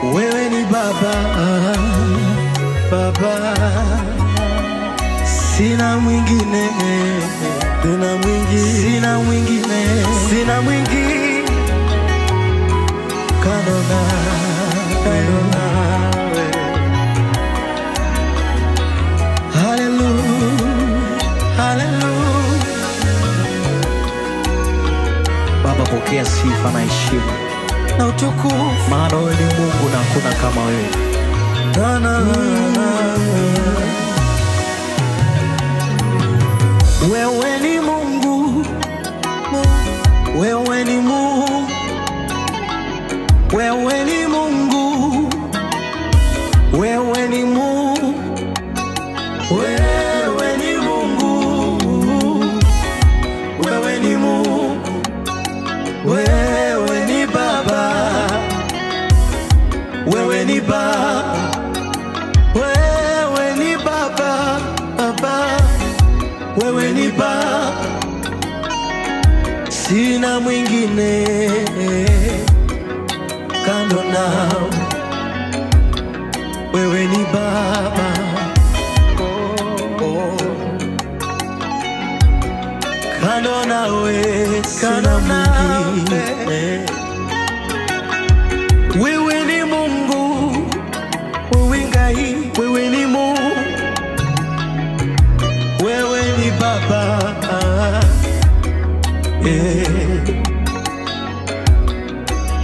wewe ni Baba, Baba, sina mwingine, sina mwingine, sina mwingine kando nawe. Hallelujah, hallelujah. Baba, pokea sifa na heshima na utukufu, maana wewe ni Mungu na hakuna kama wewe. Wewe ni Mungu, wewe ni Mungu, wewe ni Mungu, wewe ni Mungu, wewe ni Mungu, wewe ni Mungu, wewe ni Baba, wewe ni Baba, wewe ni Baba, Baba, wewe ni Baba, sina mwingine kando nawe. Wewe ni Baba, kando nawe sina mwingine. Wewe ni Mungu, wewe ngai, wewe ni Mungu, wewe ni Baba,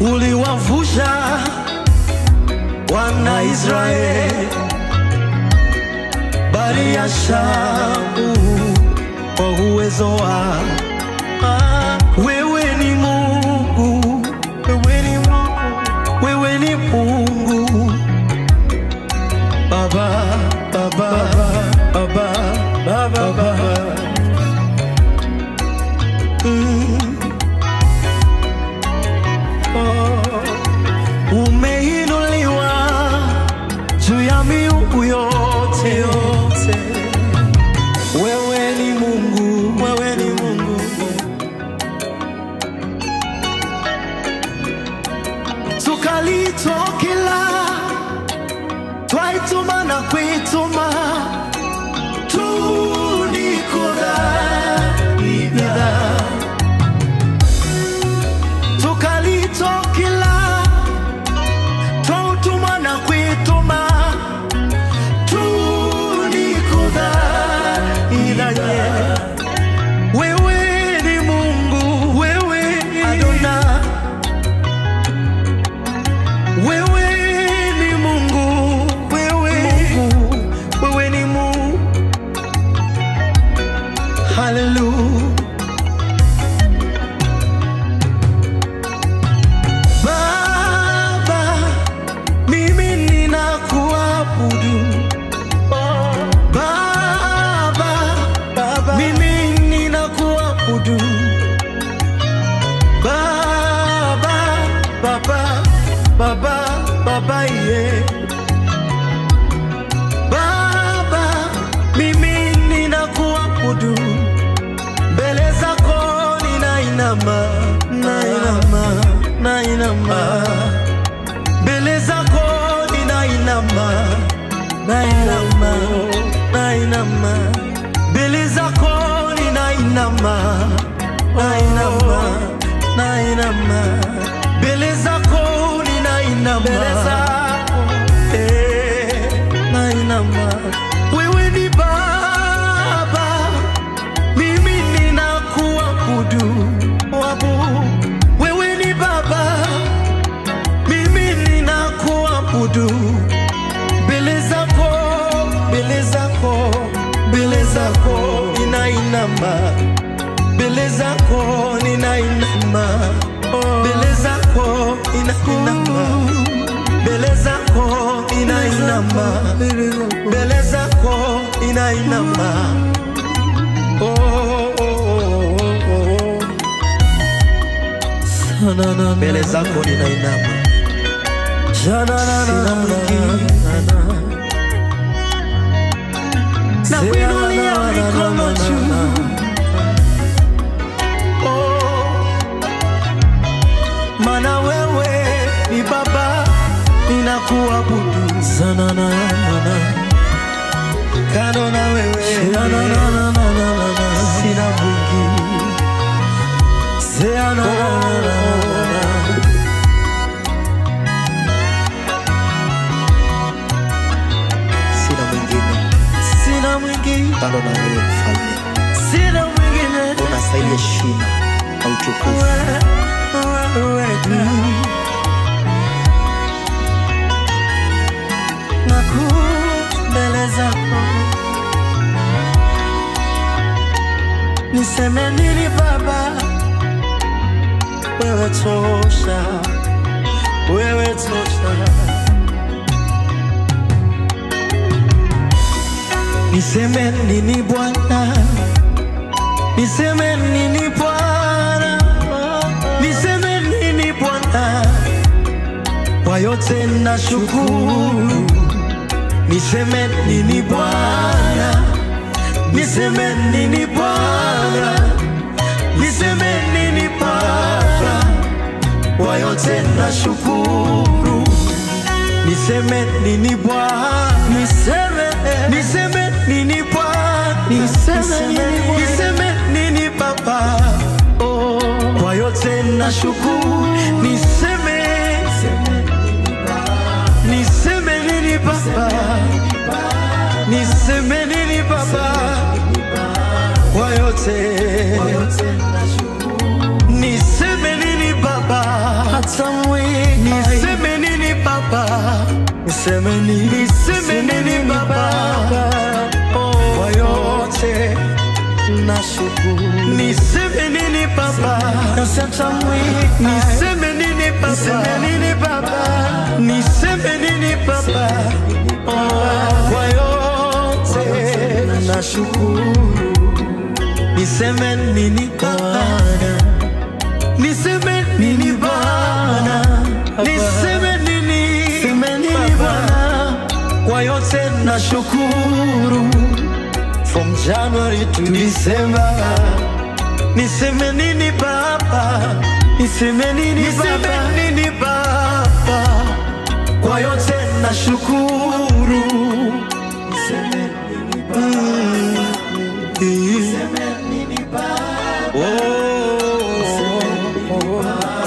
uliwavusha wana Israeli bahari ya Shamu kwa uwezo wako. Wewe ni Mungu, wewe ni Mungu, wewe ni Mungu, Baba, Baba, Baba, Baba, Baba. Umeinuliwa juu ya miungu yote. Wewe ni Mungu, wewe ni Mungu. Tukalitwa kila twaituma na kuituma tunikudhaibida. Tukalitwa kila twaituma na kuituma tunikudhaibida. Wewe ni Mungu, wewe ni Adonai, wewe ni Mungu, wewe ni Mungu. Hallelujah. Baba, mimi ninakuabudu. Baba, mimi ninakuabudu. Baba, Baba, Baba, Baba, yeah. Baba, mimi ninakuabudu. Mbele zako ninainama, nainama. Mbele zako ninainama, nainama. Mbele zako ninainama, nainama. Mbele zako ninainama, nainama. Wewe ni Baba, mimi ninakuabudu. Wewe ni Baba, mimi ninakuabudu. Mbele zako, mbele zako, mbele zako ninainama. Mbele zako ninainama, mbele zako ninainama. Mbele zako ninainama, mbele zako ninainama. Mbele zako ninainama, sina mwingine. Na kuinulia mikono juu. Maana wewe ni Baba, nina kuabudu sana na na kando na wewe sina mwingine sana sina mwingine kando na wewe mfalme sina mwingine unastahili heshima au utukufu mbele zako niseme nini Baba, wewe tosha, wewe tosha. Niseme nini Bwana, niseme nini Bwana, niseme nini Bwana, kwa yote nashukuru. Niseme nini Bwana, niseme nini Bwana, niseme nini Baba, kwa yote nashukuru. Niseme nini Bwana, niseme nini Bwana, niseme nini Baba, kwa yote nashukuru. Niseme nini Baba, niseme nini Baba, kwa yote niseme nini Baba, hata mwenye niseme nini Baba, niseme nini Baba, kwa yote nashukuru. Niseme nini Baba, hata mwenye niseme nini Baba, niseme nini Baba, kwa yote nashukuru. Niseme nini Bwana, niseme nini Bwana, niseme nini Bwana, kwa yote nashukuru. From January to December, niseme nini Baba, niseme nini Baba, kwa yote nashukuru. Niseme nini Baba,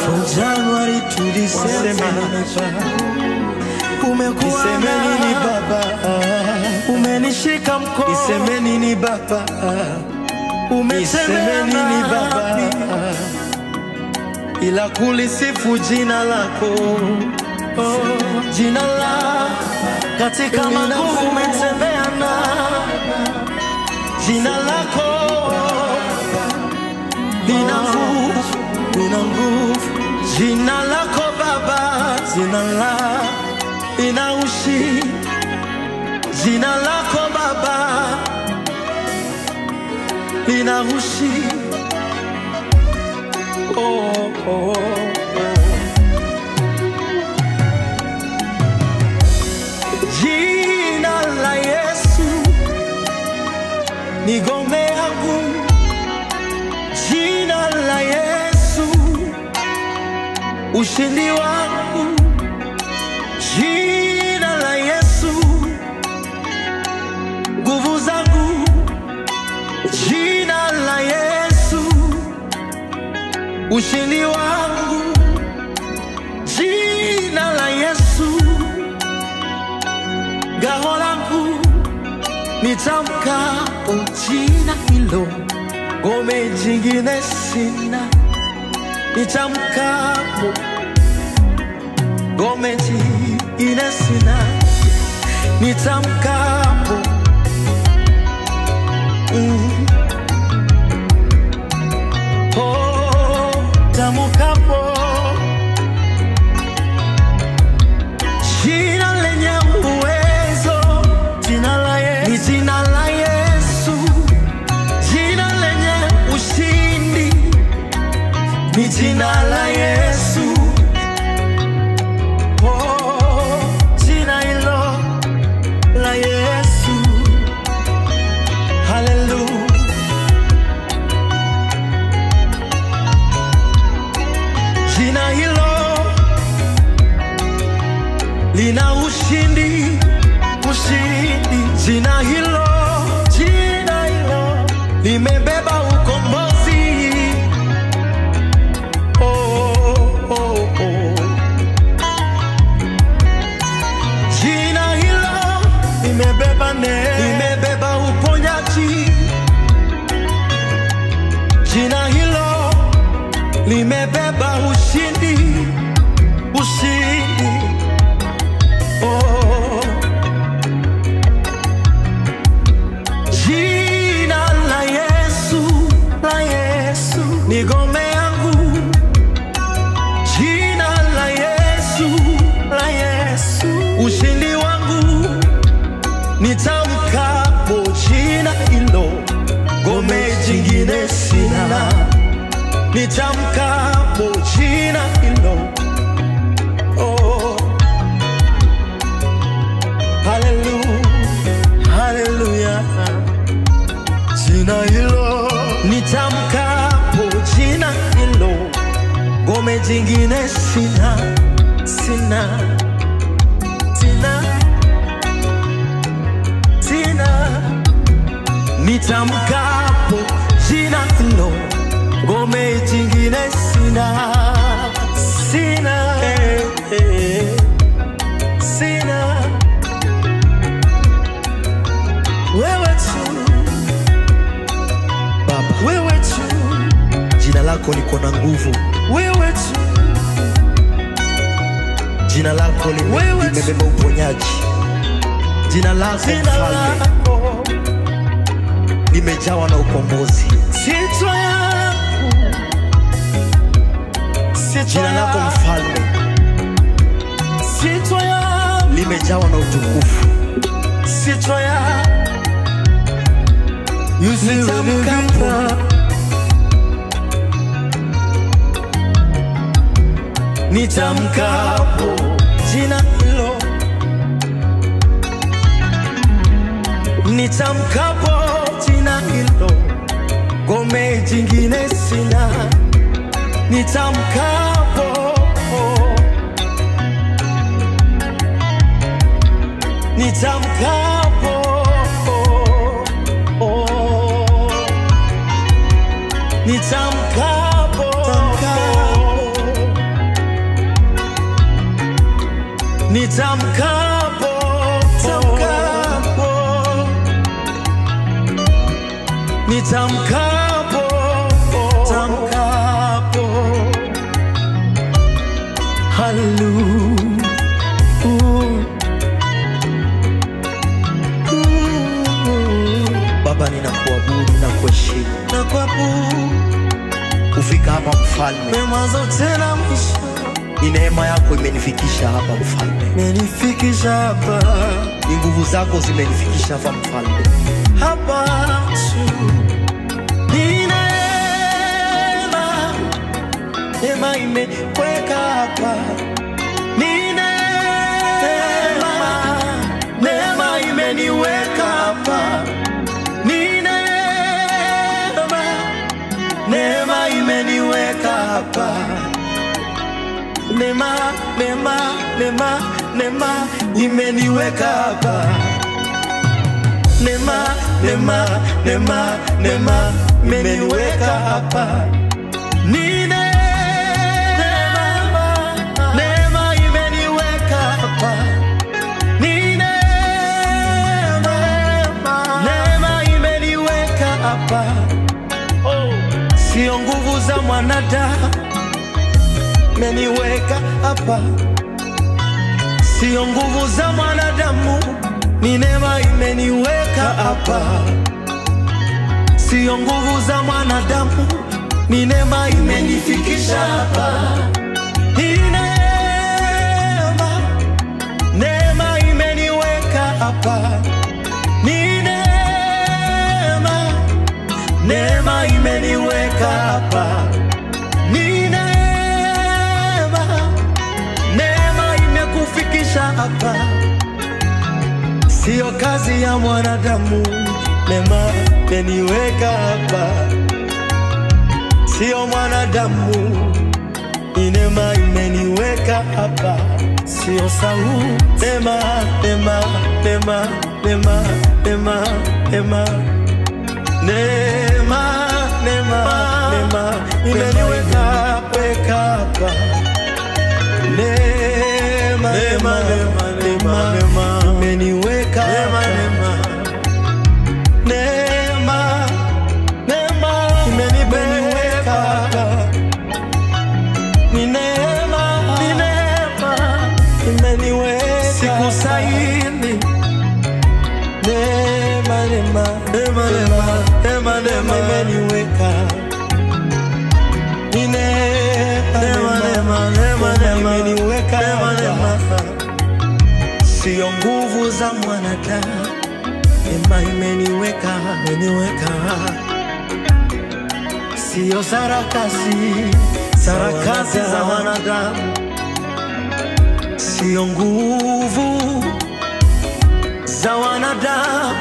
from January to December, umekuwa nini Baba, umenishika mkono. Niseme nini Baba, umetembea nini Baba, ila kulisifu jina lako, jina lako katika magumu umetembea na jina lako lina nguvu, jina lako Baba, jina lako lina ushindi, jina lako Baba lina ushindi. Jina la Yesu ni ngome yangu, jina la Yesu ushindi wangu, jina la Yesu nguvu zangu, jina la Yesu ushindi wangu, jina la Yesu ngao langu. Nitamkapo jina hilo, ngome jingine sina. Nitamkapo ngome jingine sina. Nitamkapo tamukapo jina lenye uwezo, jina la Yesu, ni jina la Yesu, jina lenye ushindi, ni jina la Yesu. Jina hilo la Yesu, hallelujah. Jina hilo lina ushindi, ushindi. Jina hilo limebeba ukombozi. Oh, oh, oh. Jina hilo limebeba limebeba uponyaji. Jina hilo limebeba ushindi, ushindi. Oh, jina la Yesu ni ngome yangu. Jina la Yesu ushindi wangu. Nitamkapo jina hilo, ngome jingine sina. Nitamkapo jina hilo. Oh, hallelujah, hallelujah. Jina hilo, nitamkapo jina hilo, ngome jingine sina, sina, sina, sina. Nitamkapo jina hilo, ngome jingine sina, sina, sina. Wewe tu Baba, wewe tu. Jina lako liko na nguvu. Wewe tu. Jina lako limebeba uponyaji. Jina lako mfalme limejawa na ukombozi. Sitwa yako, jina lako mfalme sitwa yako limejawa na utukufu. Sitwa yako nitamkapo, nitamkapo jina hilo. Nitamkapo jina hilo, ngome jingine sina. Nitamkapo, nitamkapo, nitamkapo, nitamkapo, nitamkapo, nitamkapo. Hallelujah. Baba, ninakuabudu na kuheshimu na kuabudu. Kufika hapa mfalme, mwanzo tena mwisho. Ni neema yako imenifikisha hapa mfalme. Imenifikisha hapa. Ni nguvu zako zimenifikisha hapa mfalme. Hapa tu. Ni neema. Neema imeniweka hapa. Ni neema. Neema imeniweka hapa. Ni neema. Neema imeniweka hapa. Neema, neema, neema, neema imeniweka hapa. Neema, neema, neema, neema imeniweka hapa. Ni neema, neema imeniweka hapa. Ni neema, neema imeniweka hapa. Sio nguvu za mwanadamu imeniweka hapa. Sio nguvu za mwanadamu, ni neema imeniweka hapa. Sio nguvu za mwanadamu, ni neema imenifikisha hapa. Ni neema, neema imeniweka hapa. Ni neema, neema imeniweka hapa. Ni neema, neema imekufikisha hapa. Sio kazi ya mwanadamu, neema imeniweka hapa. Sio mwanadamu, neema imeniweka hapa. sio sauti. Neema, neema, neema, neema, neema, neema, neema, neema, neema, imeniweka hapa. Neema, neema, neema, neema, imeniweka hapa. Neema, neema, imeniweka hapa. Ni neema, imeniweka sikustahili. Neema, neema, neema, neema, neema, imeniweka. Ni neema, neema, neema, neema, imeniweka. Sio nguvu za mwanadamu, neema imeniweka, imeniweka. Sio sarakasi za wanadamu, sio nguvu za wanadamu,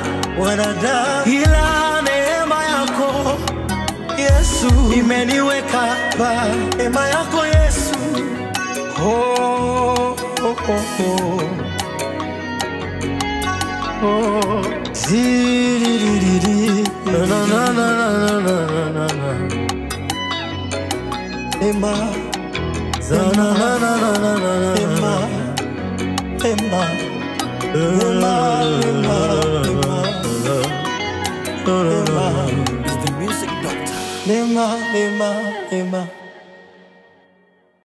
ila neema yako Yesu imeniweka hapa. Neema yako Yesu, oh, oh, oh, oh. Oh, ziriri, na na na na na na na. Neema, na na na na na na. Neema, neema, neema, neema, neema. It's the music doctor. Neema, neema, neema.